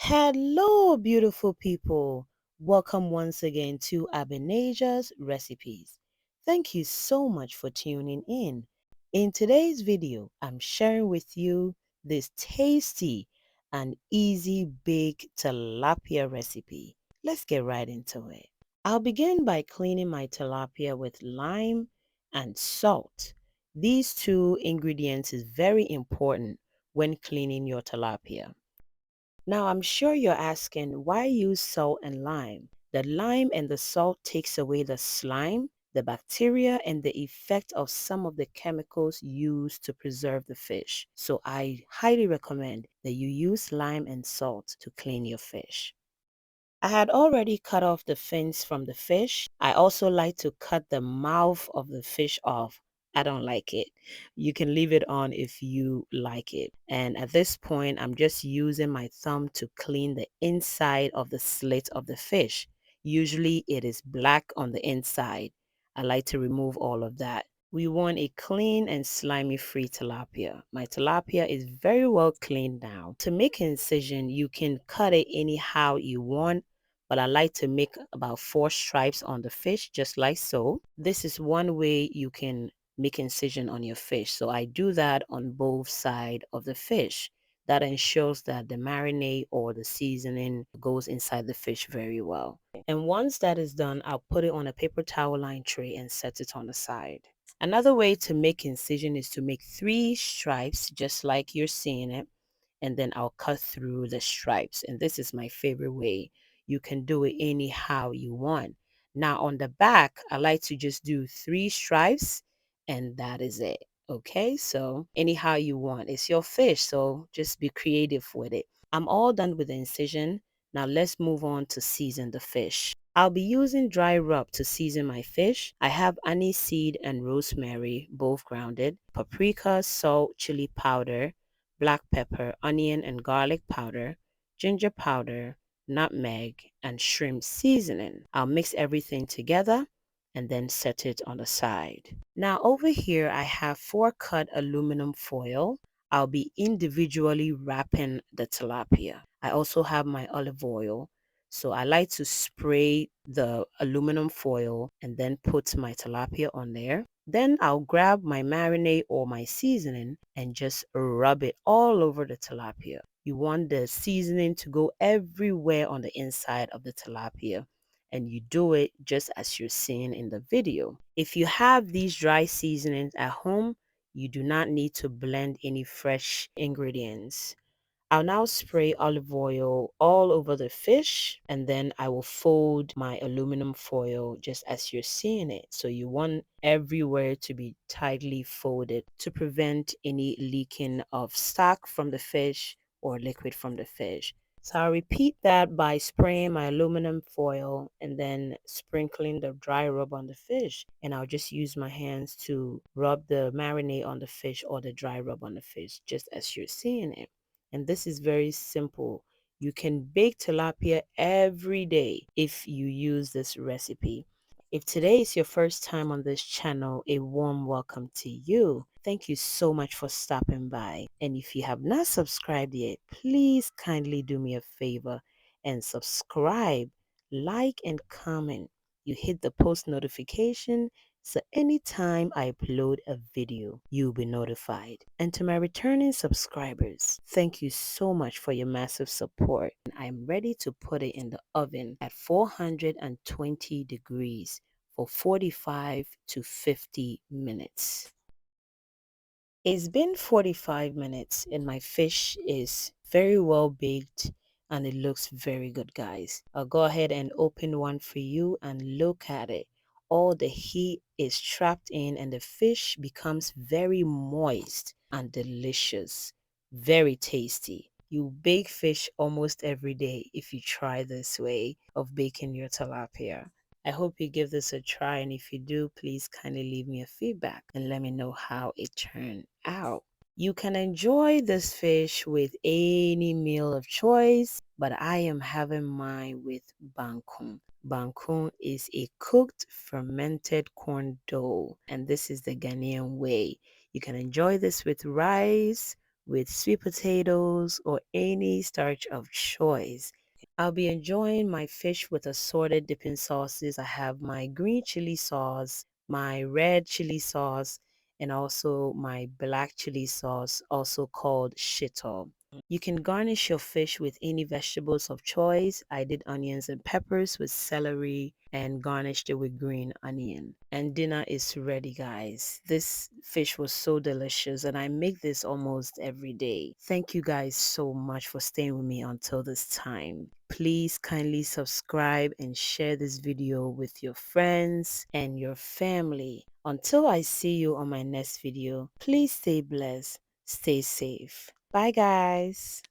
Hello, beautiful people. Welcome once again to Abinasia's Recipes. Thank you so much for tuning in. In today's video, I'm sharing with you this tasty and easy baked tilapia recipe. Let's get right into it. I'll begin by cleaning my tilapia with lime and salt. These two ingredients is very important when cleaning your tilapia. Now, I'm sure you're asking why use salt and lime? The lime and the salt takes away the slime, the bacteria, and the effect of some of the chemicals used to preserve the fish. So I highly recommend that you use lime and salt to clean your fish. I had already cut off the fins from the fish. I also like to cut the mouth of the fish off. I don't like it. You can leave it on if you like it. And at this point, I'm just using my thumb to clean the inside of the slit of the fish. Usually it is black on the inside. I like to remove all of that. We want a clean and slimy free tilapia. My tilapia is very well cleaned now. To make an incision, you can cut it anyhow you want, but I like to make about 4 stripes on the fish, just like so. This is one way you can make incision on your fish. So I do that on both sides of the fish. That ensures that the marinade or the seasoning goes inside the fish very well. And once that is done, I'll put it on a paper towel line tray and set it on the side. Another way to make incision is to make 3 stripes, just like you're seeing it, and then I'll cut through the stripes. And this is my favorite way. You can do it anyhow you want. Now on the back, I like to just do 3 stripes and that is it. Okay, so anyhow you want. It's your fish, so just be creative with it. I'm all done with the incision. Now let's move on to season the fish. I'll be using dry rub to season my fish. I have aniseed and rosemary, both grounded, paprika, salt, chili powder, black pepper, onion and garlic powder, ginger powder, nutmeg, and shrimp seasoning. I'll mix everything together and then set it on the side. Now over here I have 4 cut aluminum foil. I'll be individually wrapping the tilapia. I also have my olive oil. So I like to spray the aluminum foil and then put my tilapia on there. Then I'll grab my marinade or my seasoning and just rub it all over the tilapia. You want the seasoning to go everywhere on the inside of the tilapia, and you do it just as you're seeing in the video. If you have these dry seasonings at home, you do not need to blend any fresh ingredients. I'll now spray olive oil all over the fish, and then I will fold my aluminum foil just as you're seeing it. So you want everywhere to be tightly folded to prevent any leaking of stock from the fish or liquid from the fish. So I'll repeat that by spraying my aluminum foil and then sprinkling the dry rub on the fish. And I'll just use my hands to rub the marinade on the fish or the dry rub on the fish, just as you're seeing it. And this is very simple. You can bake tilapia every day if you use this recipe. If today is your first time on this channel, a warm welcome to you. Thank you so much for stopping by. And if you have not subscribed yet, please kindly do me a favor and subscribe, like, and comment. You hit the post notification so anytime I upload a video, you'll be notified. And to my returning subscribers, thank you so much for your massive support. And I'm ready to put it in the oven at 420 degrees for 45 to 50 minutes. It's been 45 minutes and my fish is very well baked and it looks very good, guys. I'll go ahead and open one for you and look at it. All the heat is trapped in and the fish becomes very moist and delicious. Very tasty. You bake fish almost every day if you try this way of baking your tilapia. I hope you give this a try, and if you do, please kindly leave me a feedback and let me know how it turned out. You can enjoy this fish with any meal of choice, but I am having mine with bangkong. Bangkong is a cooked fermented corn dough, and this is the Ghanaian way. You can enjoy this with rice, with sweet potatoes or any starch of choice. I'll be enjoying my fish with assorted dipping sauces. I have my green chili sauce, my red chili sauce, and also my black chili sauce, also called shito. You can garnish your fish with any vegetables of choice. I did onions and peppers with celery and garnished it with green onion. And dinner is ready, guys. This fish was so delicious and I make this almost every day. Thank you guys so much for staying with me until this time. Please kindly subscribe and share this video with your friends and your family. Until I see you on my next video, please stay blessed, stay safe. Bye guys.